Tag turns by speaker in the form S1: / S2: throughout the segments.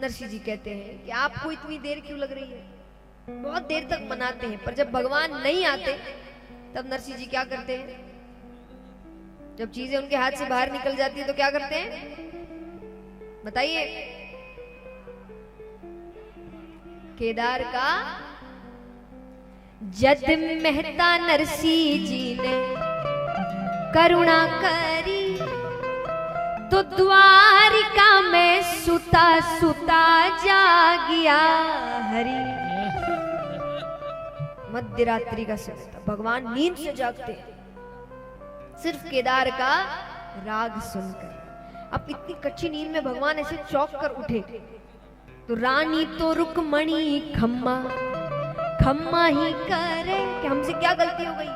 S1: नरसिंह जी कहते हैं कि आपको इतनी देर क्यों लग रही है? बहुत देर तक मनाते हैं, पर जब भगवान नहीं आते तब नरसिंह जी क्या करते हैं? जब चीजें उनके हाथ से बाहर निकल जाती है तो क्या करते हैं? बताइए। केदार का जद मेहता नरसिंह जी ने करुणा करी तो द्वारिका में सुता सुता जागिया हरि। मध्य रात्रि का समय था, भगवान नींद से जागते हैं सिर्फ केदार का राग सुनकर। अब इतनी कच्ची नींद में भगवान ऐसे चौंक कर उठे तो रानी तो रुक्मणी खम्मा खम्मा ही करे कि हमसे क्या गलती हो गई,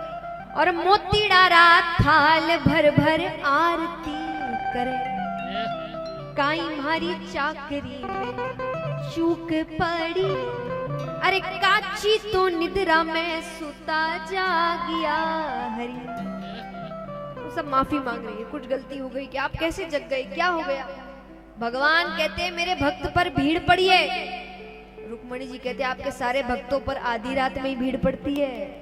S1: और मोती डारा थाल भर भर आरती करे। काई मारी चाकरी में चूक पड़ी, अरे काची तो निद्रा में सुता जागिया हरि। वो सब माफी मांग रही है, कुछ गलती हो गई कि आप कैसे जग गए, क्या हो गया? भगवान कहते हैं मेरे भक्त पर भीड़ पड़ी है। रुक्मणी जी कहते हैं आपके सारे भक्तों पर आधी रात में ही भीड़ पड़ती है।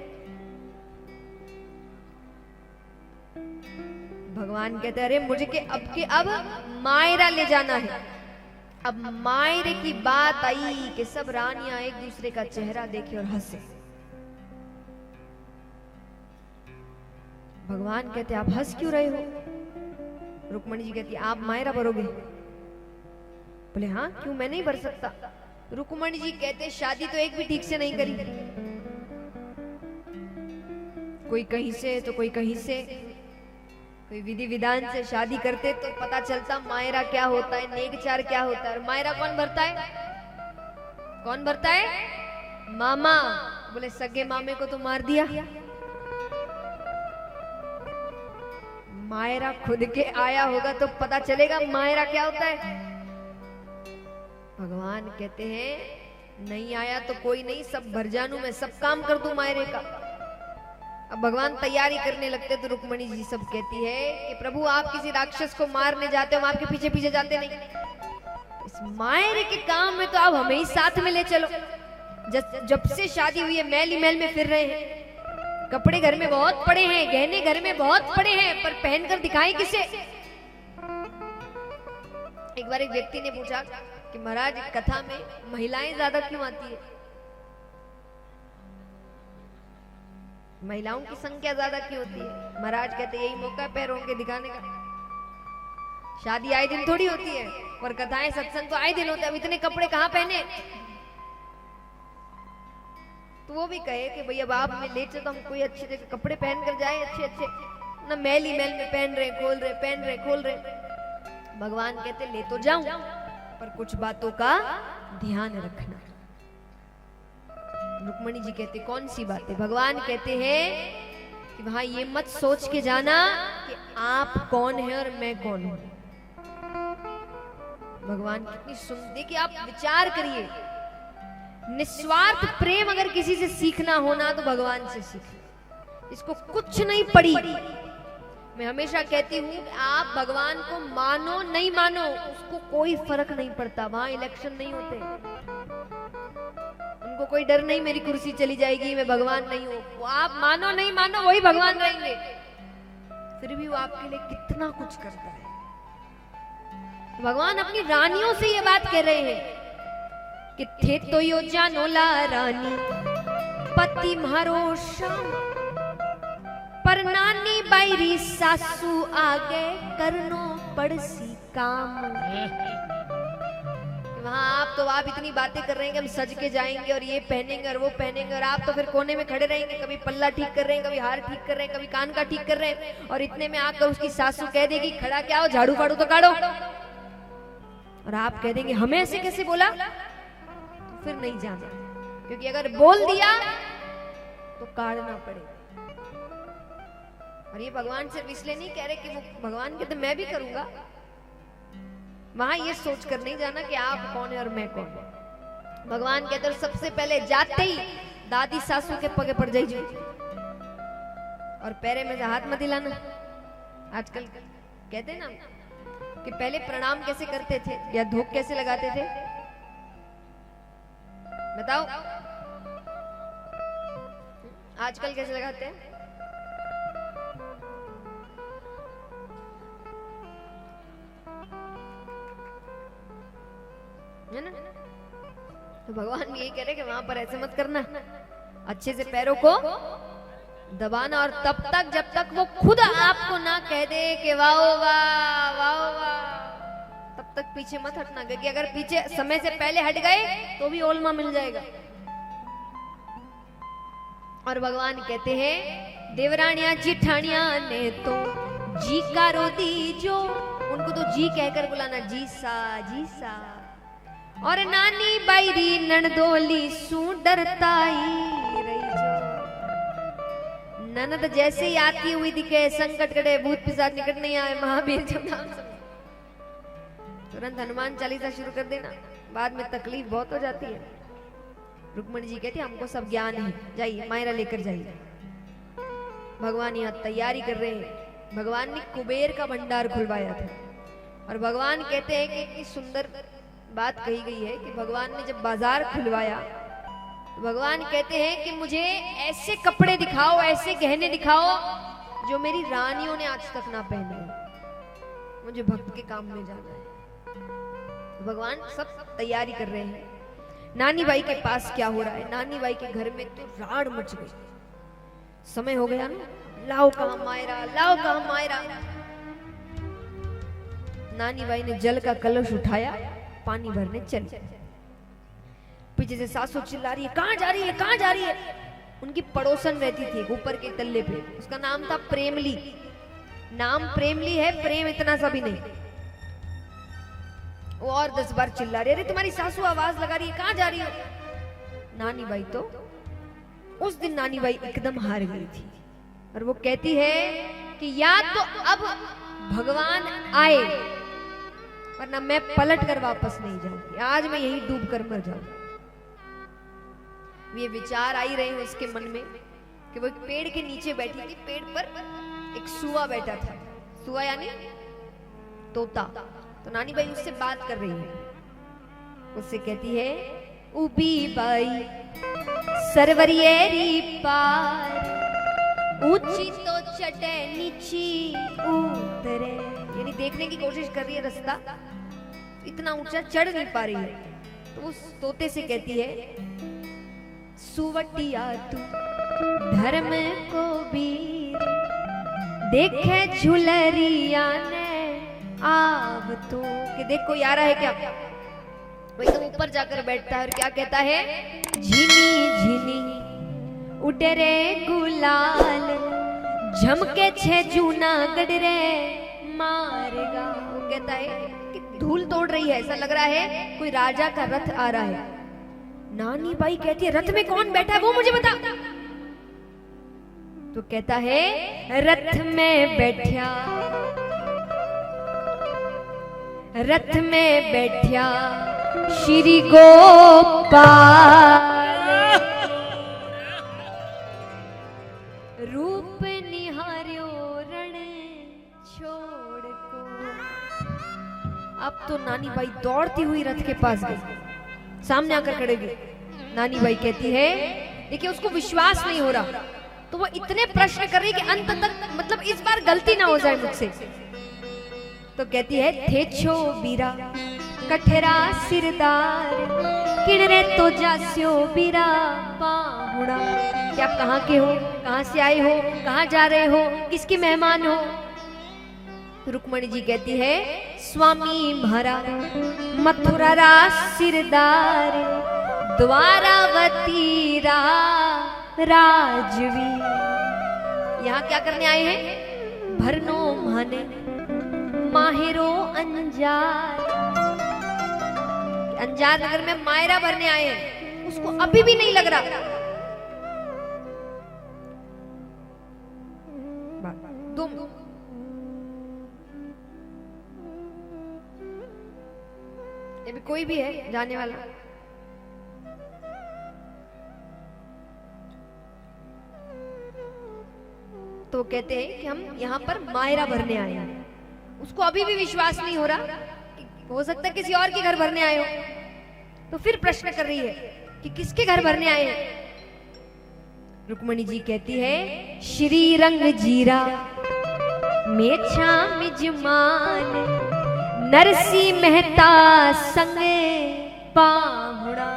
S1: भगवान कहते हैं अरे मुझे के अब मायरा ले जाना है। अब मायरे की बात आई कि सब रानियां एक दूसरे का चेहरा देखे और हंसे। भगवान कहते आप हंस क्यों रहे हो? रुक्मणी जी कहती आप मायरा भरोगे? बोले हाँ क्यों, मैं नहीं भर सकता। रुक्मणी जी कहते शादी तो एक भी ठीक से नहीं करी, कोई कहीं से तो कोई कहीं से, कोई विधि विधान से शादी करते तो पता चलता मायरा क्या होता है, नेगचार क्या होता है। और मायरा कौन भरता है? कौन भरता है? मामा। बोले सगे मामे को तो मार दिया। मायरा खुद के आया होगा तो पता चलेगा मायरा क्या होता है। भगवान कहते हैं नहीं आया तो कोई नहीं, सब भर जानू मैं, सब काम कर दूं मायरे का। अब भगवान तैयारी करने लगते तो रुक्मणी जी सब कहती है कि प्रभु आप किसी राक्षस को मारने जाते हो, हम आपके पीछे पीछे जाते नहीं, इस मायरे के काम में तो आप हमें ही साथ में ले चलो। जब से शादी हुई है मैल ही मैल में फिर रहे हैं, कपड़े घर में बहुत पड़े हैं, गहने घर में बहुत पड़े हैं, पर पहनकर दिखाएं किसे? एक बार एक व्यक्ति ने पूछा कि महाराज कथा में महिलाएं ज्यादा क्यों आती है, महिलाओं की संख्या ज्यादा क्यों होती है? महाराज कहते यही मौका है पैरों के दिखाने का। शादी आए दिन थोड़ी होती है, और कथाएं सत्संग तो आए दिन होते हैं। अब इतने कपड़े कहाँ पहने? तो वो भी कहे कि भाई अब आप में ले चलो, हम कोई अच्छे जगह कपड़े पहन कर जाए, अच्छे अच्छे ना मैल ही मैल में पहन रहे खोल रहे, पहन रहे खोल रहे। भगवान कहते ले तो जाऊं, पर कुछ बातों का ध्यान रखना। रुक्मणी जी कहते कौन सी बातें? भगवान कहते हैं कि वहां ये मत सोच के जाना कि आप कौन है और मैं कौन हूं। भगवान कितनी सुंदर, देखिए आप विचार करिए, निस्वार्थ प्रेम अगर किसी से सीखना होना तो भगवान से सीखना। इसको कुछ नहीं पड़ी। मैं हमेशा कहती हूँ आप भगवान को मानो नहीं मानो उसको कोई फर्क नहीं पड़ता। वहां इलेक्शन नहीं होते, उनको कोई डर नहीं मेरी कुर्सी चली जाएगी, मैं भगवान नहीं हूं। वो आप मानो नहीं मानो वही भगवान रहेंगे। फिर भी वो आपके लिए कितना कुछ करता है। भगवान अपनी रानियों से ये बात कह रहे हैं कि थे तो यो जानोला रानी पति म्हारो श्याम, पर नानी बायरी सासू आगे करनो पड़सी काम। वहां आप इतनी बातें कर रहे हैं कि हम सज के जाएंगे और ये पहनेंगे और वो पहनेंगे, और आप तो फिर कोने में खड़े रहेंगे, कभी पल्ला ठीक कर रहे हैं, कभी हार ठीक कर रहे हैं, कभी कान का ठीक कर रहे हैं। और इतने में आकर उसकी सासू कह देगी खड़ा क्या हो, झाड़ू फाड़ू तो काढ़ो, और आप कह देंगे हमें ऐसे कैसे बोला? तो फिर नहीं जाना, क्योंकि अगर बोल दिया तो काढ़ना पड़ेगा। और ये भगवान सिर्फ इसलिए नहीं कह रहे कि वो भगवान कहते मैं भी करूंगा। वहां ये सोच कर नहीं जाना कि आप कौन है और मैं कौन है। भगवान कहते सबसे पहले जाते ही दादी सासू के पगे पड़ जाइए और पैरे में से हाथ मत हिलाना। आजकल कहते ना कि पहले प्रणाम कैसे करते थे या धूप कैसे लगाते थे, बताओ आजकल कैसे लगाते हैं? है ना? तो भगवान यही कह रहे कि वहां पर ऐसे मत करना, अच्छे से पैरों को दबाना, और तब तक जब तक वो खुद आपको ना कह दे कि वाह वाह वाह वाह, तब तक पीछे मत हटना, क्योंकि अगर पीछे समय से पहले हट गए तो भी ओलमा मिल जाएगा। और भगवान कहते हैं देवरानिया जिठानिया ने तो जी का रो दी जो, उनको तो जी कहकर बुलाना, जी सा जी सा। और नानी बाईरी ननदोली सू डरताई रही जो, ननद जैसे ही आती हुई दिखे, संकट कटे भूत पिशाच निकट नहीं आए, महावीर जब नाम तुरंत हनुमान चालीसा शुरू कर देना, बाद में तकलीफ बहुत हो जाती है। रुक्मणी जी कहती हमको सब ज्ञान है, जाइए मायरा लेकर जाइए। भगवान यहाँ तैयारी कर रहे हैं। भगवान ने कुबेर का भंडार खुलवाया था, और भगवान कहते हैं कि इतनी सुंदर बात कही गई है कि भगवान ने जब बाजार खुलवाया तो भगवान कहते हैं कि मुझे ऐसे कपड़े दिखाओ, ऐसे गहने दिखाओ जो मेरी रानियों ने आज तक ना पहने हो, मुझे भक्त के काम में जाना है। भगवान सब तैयारी कर रहे हैं। नानी बाई के पास क्या हो रहा है? नानी बाई के घर में तो राड़ मच गई, समय हो गया ना, लाओ कहां मायरा, लाओ कहां मायरा। नानी बाई ने जल का कलश उठाया, पानी भरने चली। पीछे से सासू चिल्ला रही है कहां जा रही है, कहां जा रही है। उनकी पड़ोसन रहती थी ऊपर के तल्ले पे, उसका नाम था प्रेमली। नाम प्रेमली है, प्रेम इतना सा भी नहीं। वो और 10 बार चिल्ला रही है अरे तुम्हारी सासू आवाज लगा रही है, कहां जा रही हो। नानी बाई तो उस दिन नानी बाई एकदम हार गई थी, और वो कहती है कि या तो अब भगवान आए वरना मैं पलट कर वापस नहीं जाऊंगी, आज मैं यही डूब कर मर जाऊंगी। ये विचार आई रहे हैं उसके मन में कि वो एक पेड़ के नीचे बैठी थी, पेड़ पर एक सुआ बैठा था, सुआ यानी तोता। तो नानी बाई उससे बात कर रही है, उससे कहती है उबी बाई सरवरियेरी पार, ऊंची तो चटे नीची उतरे, यानी देखने की कोशिश कर रही है रास्ता, इतना ऊंचा चढ़ नहीं पा रही है। तो उस तोते से कहती है सुवटिया तू धर्म को वीर, देखे झुलरिया ने आव तो, कि देख कोई आ रहा है क्या। वो एकदम ऊपर जाकर बैठता है और क्या कहता है झिनी झिनी उड़े रे गुलाल, झमके छे जूनागढ़ रे मारेगा। वो कहता है कि धूल तोड़ रही है, ऐसा लग रहा है कोई राजा का रथ आ रहा है। नानी बाई कहती है रथ में कौन बैठा है वो मुझे बता। तो कहता है रथ में बैठा, रथ में बैठा श्री गोपाल, रूप निहार्यो रण छोड़ को। अब तो नानी बाई दौड़ती हुई रथ के पास गई, सामने आकर खड़े हुई। नानी बाई कहती है देखिए उसको विश्वास नहीं हो रहा, तो वो इतने प्रश्न कर रही कि अंत तक मतलब इस बार गलती ना हो जाए मुझसे। तो कहती है थे छो बीरा कठेरा सिरदार, किणरे तो जास्यो बीरा पाहुड़ा। क्या आप कहाँ के हो, कहाँ से आए हो, कहाँ जा रहे हो, किसके मेहमान हो। रुक्मणी जी कहती है स्वामी म्हारा मथुरा रा सिरदार, द्वारावती रा राजवी। यहाँ क्या करने आए हैं, भरनो माने माहिरो अंजार। अंजार नगर में मायरा भरने आए हैं, उसको अभी भी नहीं लग रहा। तुम ये भी कोई भी है जाने वाला। तो कहते हैं कि हम यहाँ पर मायरा भरने आए हैं। उसको अभी भी विश्वास नहीं हो रहा, हो सकता है किसी और के घर भरने आए हो। तो फिर प्रश्न कर रही है कि किसके घर भरने आए हैं। रुक्मणी जी कहती है श्री रंग जीरा मेछा मिजमान नरसी मेहता संगे पाहुड़ा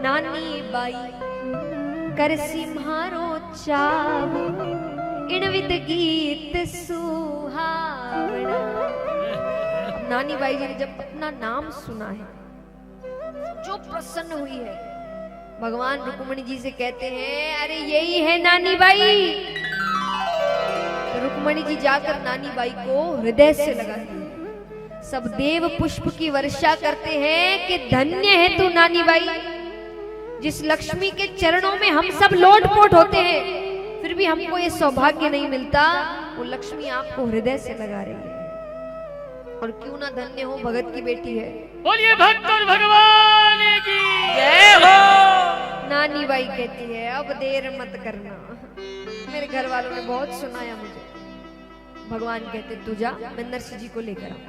S1: नानी बाई करसी म्हारो चाव इन विद गीत सुहावना। नानी बाई जी ने जब अपना नाम सुना है जो प्रसन्न हुई है, भगवान रुक्मणी जी से कहते हैं अरे यही है नानी बाई। तो रुक्मणी जी जाकर नानी बाई को हृदय से लगाती है, सब देव पुष्प की वर्षा करते हैं कि धन्य है तू नानी बाई, जिस लक्ष्मी के चरणों में हम सब लोटपोट होते हैं, फिर भी हमको ये सौभाग्य नहीं मिलता। वो लक्ष्मी आपको हृदय से लगा रही है, और क्यों ना धन्य हो, भगत की बेटी है।
S2: बोलिए भक्त और भगवान की जय हो।
S1: नानी बाई कहती है अब देर मत करना, मेरे घर वालों ने बहुत सुनाया मुझे। भगवान कहते तू जा, मैं नरसिंह जी को लेकर आऊं।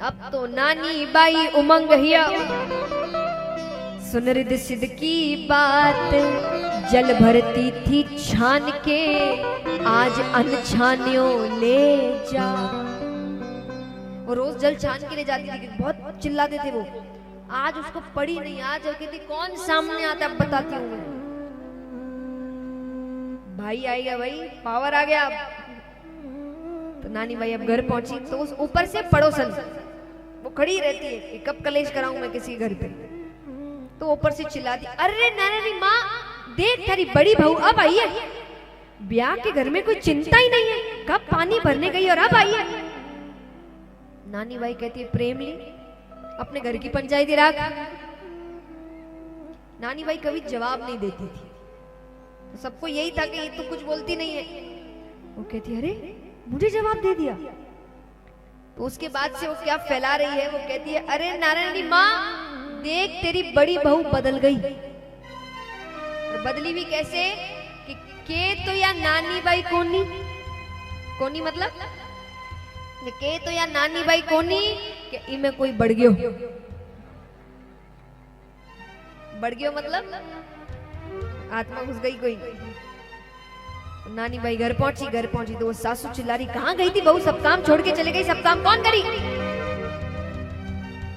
S1: अब तो नानी by Umang here soon rhythm सिद्ध की बात, जल भरती थी छान के आज अनछानियों ले जा। वो रोज जल छान के ले जाती थी, बहुत चिल्लाते थे वो। आज उसको पड़ी नहीं, आज कहती कौन सामने आता है बताती हूँ मैं। भाई आएगा, भाई पावर आ गया। तो नानी भाई अब घर पहुंची तो उस ऊपर से पड़ोसन वो खड़ी रहती है कि कब कलेश कराऊं मैं किसी घर पे। तो ऊपर से चिल्लाती अरे नानी माँ देख तेरी बड़ी बहू अब आई है, ब्याह के घर में कोई चिंता ही नहीं है, कब पानी भरने गई और अब आई है। नानी बाई कहती है प्रेम ली अपने घर की पंचायती राख। नानी बाई कभी जवाब नहीं देती थी, तो सबको यही था कि ये तो कुछ बोलती नहीं है। वो कहती अरे मुझे जवाब दे दिया। तो उसके बाद से वो क्या फैला रही है, वो कहती है अरे नारायणी माँ देख तेरी बड़ी बहू बदल गई। और बदली भी कैसे कि के तो या नानी बाई कोनी कोनी मतलब के तो या नानी बाई कोनी कि इमे कोई बढ़ गयो मतलब आत्मा घुस गई कोई। नानी बाई घर पहुंची तो वो सासू चिल्ला रही कहां गई थी बहू, सब काम छोड़ के चले गई, सब काम कौन करी।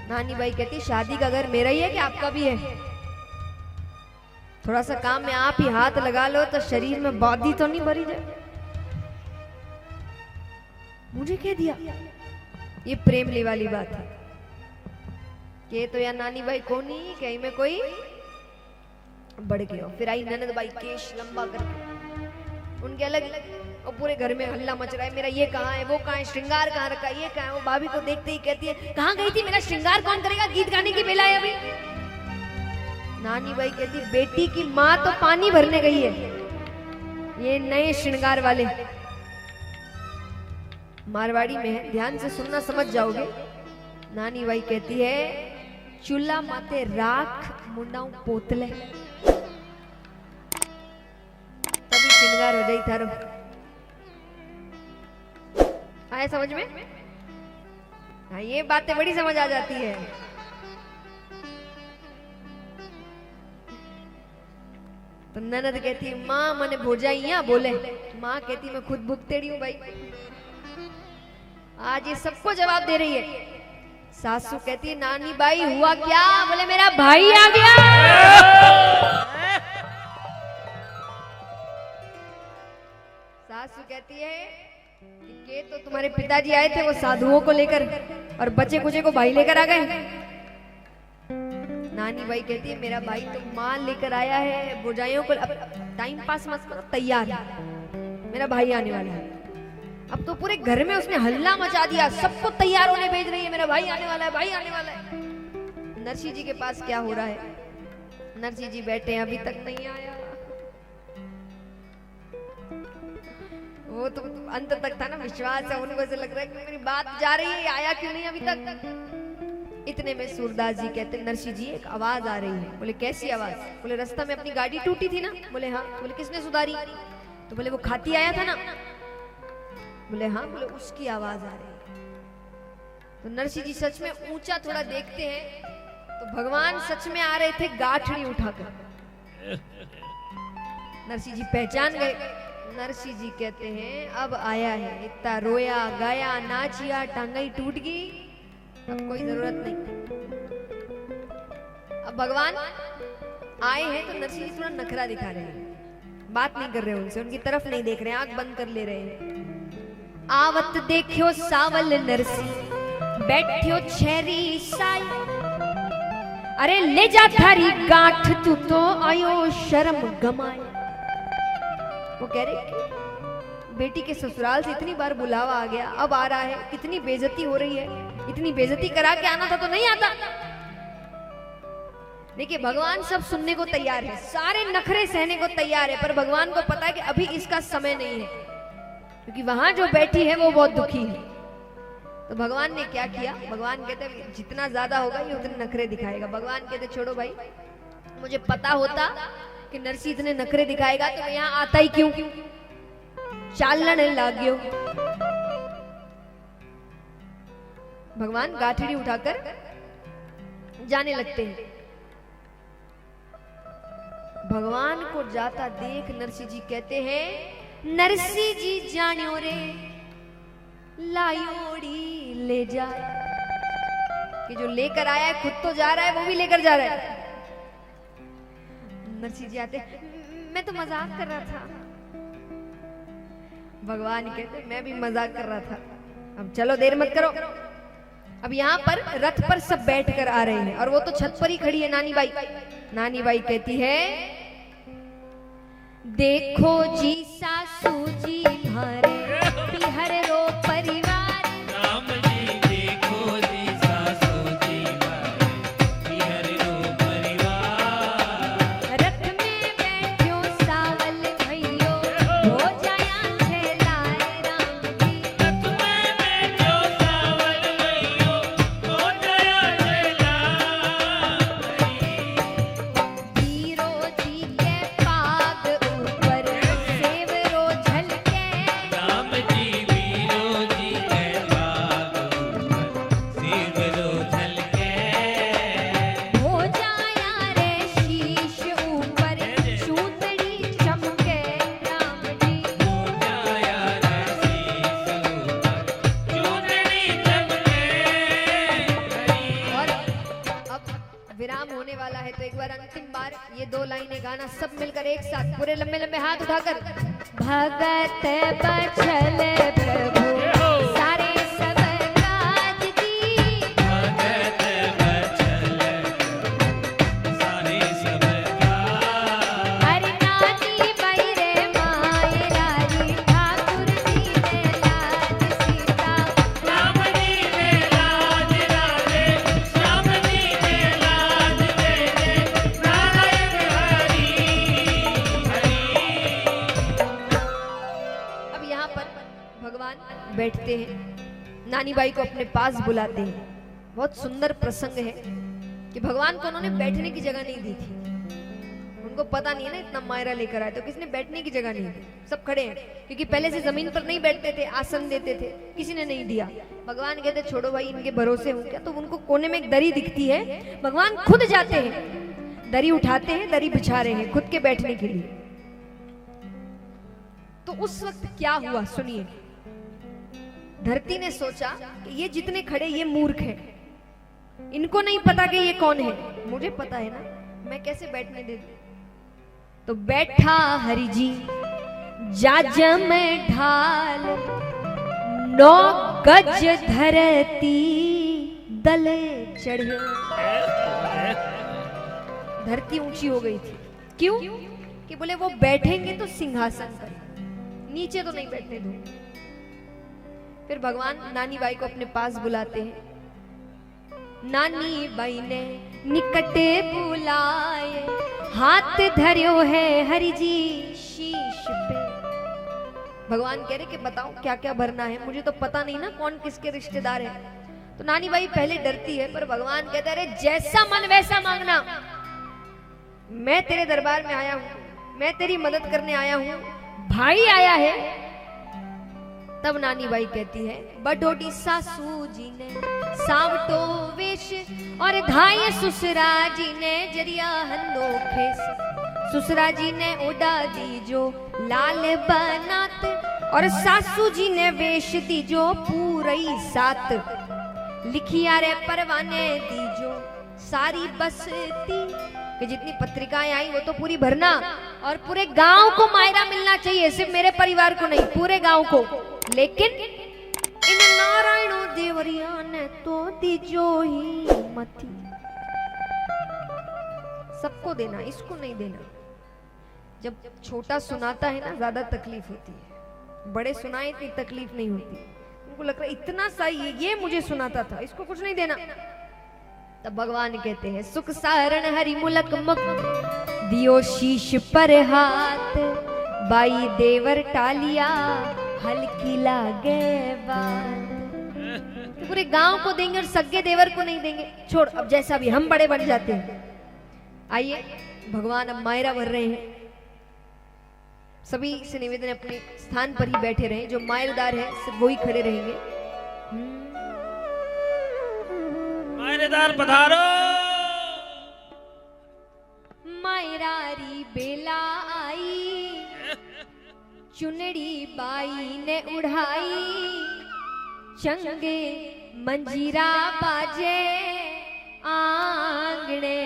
S1: नानी बाई कहती शादी का घर मेरा ही है कि आपका भी है, थोड़ा सा काम में आप ही हाथ लगा लो तो शरीर में बॉडी तो नहीं भरी जाए। मुझे कह दिया, ये प्रेमली वाली बात है कि तो या नानी बाई कोनी कहीं में कोई बढ़ गया। फिर आई ननद बाई केश लंबा करके, उनके अलग और पूरे घर में हल्ला मच रहा है, मेरा ये कहाँ है, वो कहाँ है, श्रृंगार कहाँ रखा है, ये कहाँ है। वो भाभी को देखते ही कहती है कहाँ गई थी, मेरा श्रृंगार कौन करेगा, गीत गाने की बेला है अभी। नानी बाई कहती बेटी की माँ तो पानी भरने गई है, ये नए श्रृंगार वाले मारवाड़ी में है, ध्यान से सुनना समझ जाओगे। नानी बाई कहती है चूल्हा माते राख मुंडाऊ पोतले तभी श्रृंगार हो जाई थारो। आया समझ में? हाँ ये बातें बड़ी समझ आ जाती है। तो ननद कहती माँ मने भोजाइया बोले, माँ कहती मैं खुद भुगतेड़ी हूँ भाई, आज ये सबको जवाब दे रही है। सासू कहती है नानी बाई हुआ क्या, बोले मेरा भाई आ गया। सासू कहती है कि तो तुम्हारे पिताजी आए थे वो साधुओं को लेकर और बच्चे कुचे को भाई लेकर आ गए। नानी बाई कहती है मेरा भाई तो माँ लेकर आया है, बुझाइयों को अब टाइम पास मत करो, तैयार है, मेरा भाई आने वाला है। अब तो पूरे घर में उसने हल्ला मचा दिया, सबको तैयार होने भेज रही है, मेरा भाई आने वाला है, भाई आने वाला है। नरसिंह जी के पास क्या हो रहा है, नरसिंह जी बैठे हैं, अभी तक नहीं आया। वो तो अंत तक था ना विश्वास है, उनको ऐसे लग रहा है कि मेरी बात जा रही है, आया क्यों नहीं अभी तक। इतने में सूरदास जी कहते नरसिंह जी एक आवाज आ रही है। बोले कैसी आवाज, बोले रास्ता में अपनी गाड़ी टूटी थी ना, बोले हाँ। बोले किसने सुधारी, तो बोले वो खाती आया था ना, बोले हाँ। बोले उसकी आवाज आ रही है। तो नरसिंह जी सच में ऊंचा थोड़ा देखते हैं तो भगवान सच में आ रहे थे गाठड़ी उठाकर। नरसिंह जी पहचान गए। नरसिंह जी कहते हैं अब आया है, इतना रोया गाया नाचिया, टांगई टूट गई, अब कोई जरूरत नहीं। अब भगवान आए हैं तो नरसिंह जी थोड़ा नखरा दिखा रहे हैं, बात नहीं कर रहे उनसे, उनकी तरफ नहीं देख रहे, आंख बंद कर ले रहे हैं। आवत देखियो सावल नरसिंह, बैठियो छेरी साई, अरे ले जा थारी गांठ तू तो आयो शर्म गमाए। वो कह रहे बेटी के ससुराल से इतनी बार बुलावा आ गया, अब आ रहा है, कितनी बेइज्जती हो रही है, इतनी बेइज्जती करा के आना था तो नहीं आता। देखिए भगवान सब सुनने को तैयार है, सारे नखरे सहने को तैयार है, पर भगवान को पता है कि अभी इसका समय नहीं है, क्योंकि वहां जो बैठी है वो बहुत दुखी है। तो भगवान ने क्या किया, भगवान कहते जितना ज्यादा होगा ये उतने नखरे दिखाएगा। भगवान कहते छोड़ो भाई, मुझे पता होता कि नरसिंह इतने नखरे दिखाएगा तो मैं यहाँ आता ही क्यों, चालने लाग्यो। भगवान गाठड़ी उठाकर जाने लगते हैं। भगवान को जाता देख नरसिंह जी कहते हैं नरसिंह जी जानियो रे लायोड़ी ले जाए, कि जो लेकर आया है खुद तो जा रहा है, वो भी लेकर जा रहा है। नरसिंह जी आते, मैं तो मजाक कर रहा था। भगवान कहते मैं भी मजाक कर रहा था, अब चलो देर मत करो। अब यहाँ पर रथ पर सब बैठ कर आ रहे हैं और वो तो छत पर ही खड़ी है नानी बाई। नानी बाई कहती है देखो जी सासू जी मारे बिहर रो परिवार,
S2: राम जी देखो जी सासू जी मारे बिहर रो परिवार,
S1: रथ में बैठो सावल भइयो हो जाया झेलाए राम जी,
S2: रथ में बैठो सावल भइयो हो जाया झेलाए,
S1: वीरो जी के पाग ऊपर सेवरो झलके,
S2: राम जी वीरो जी के बाग ऊपर सेवरो झलके,
S1: हो जाया रे शीश ऊपर सूतड़ी चमके राम जी।
S2: हो जाया रे शीश ऊपर चूंदड़ी चमके,
S1: और अब विराम होने वाला है तो एक बार अंतिम बार ये दो लाइनें गाना सब मिलकर एक साथ, पूरे लंबे लंबे हाथ उठाकर। भगत बछल प्रभु सारे सब काज दी,
S2: भगत बचल सारे सब काज,
S1: हरि नानी बाई रे माए रारी ठाकुर जी ने लाज सीता,
S2: राम जी ने लाज राजे, श्याम जी ने लाज दे, नारायण हरि हरि।
S1: अब यहाँ पर भगवान बैठते हैं, नानी बाई को अपने पास बुलाते हैं। बहुत सुंदर प्रसंग है कि भगवान को उन्होंने बैठने की जगह नहीं दी थी। उनको पता नहीं है ना इतना मायरा लेकर आए तो किसने बैठने की जगह नहीं दी, सब खड़े हैं, क्योंकि पहले से जमीन पर नहीं बैठते थे, आसन देते थे, किसी ने नहीं दिया। भगवान कहते छोड़ो भाई इनके भरोसे हूं क्या, तो उनको कोने में एक दरी दिखती है, भगवान खुद जाते हैं, दरी उठाते हैं, दरी बिछा रहे हैं खुद के बैठने के लिए। तो उस वक्त क्या हुआ सुनिए। धरती ने सोचा कि ये जितने खड़े ये मूर्ख है, इनको नहीं पता कि ये कौन है, मुझे पता है ना, मैं कैसे बैठने दे दूं। तो बैठा हरि जी जाज में ढाल, 9 गज धरती दले चढ़ियो। धरती ऊंची हो गई थी, क्यों कि बोले वो बैठेंगे तो सिंहासन पर, नीचे तो नहीं बैठने दूंगे। फिर भगवान नानी बाई को अपने पास बुलाते हैं। नानी बाई ने निकटे बुलाए, हाथ धर्यो है हरि जी शीश पे। भगवान कह रहे कि बताओ क्या क्या भरना है, मुझे तो पता नहीं ना कौन किसके रिश्तेदार है। तो नानी बाई पहले डरती है, पर भगवान कहते अरे जैसा मन वैसा मांगना, मैं तेरे दरबार में आया हूं, मैं तेरी मदद करने आया हूं, भाई आया है। तब नानी बाई कहती है बडोडी सासू जी ने सावटो वेश और धाये ससुरा जी ने जरिया हंदो खेस। ससुरा जी ने ओढ़ा दीजो लाल बनात और सासू जी ने वेश दीजो पूरई सात। लिखिया रे परवाने दीजो सारी बसती, कि जितनी पत्रिकाएं आई वो तो पूरी भरना और पूरे गांव को मायरा मिलना चाहिए, सिर्फ मेरे परिवार को नहीं, पूरे गांव को। लेकिन इन नारायणों देवरिया ने तो दीजो ही मती। सबको देना, इसको नहीं देना। जब छोटा सुनाता है ना ज्यादा तकलीफ होती है, बड़े सुनाए इतनी तकलीफ नहीं होती। उनको लगता है इतना सा ये मुझे सुनाता था, इसको कुछ नहीं देना। तब भगवान कहते हैं सुख सारण हरि मुलक मुख दियो शीश पर हाथ। बाई देवर टालिया हल्की लागे बात। तो पूरे गांव को देंगे और सगे देवर को नहीं देंगे। छोड़, अब जैसा भी हम बड़े बन जाते हैं। आइए भगवान अब मायरा भर रहे हैं। सभी से निवेदन अपने स्थान पर ही बैठे रहे, जो मायरदार है सिर्फ वही खड़े रहेंगे।
S2: मायरेदार पधारो।
S1: मायरारी बेला आई, चुनड़ी बाई ने उड़ाई। चंगे मंजीरा बाजे आंगणे।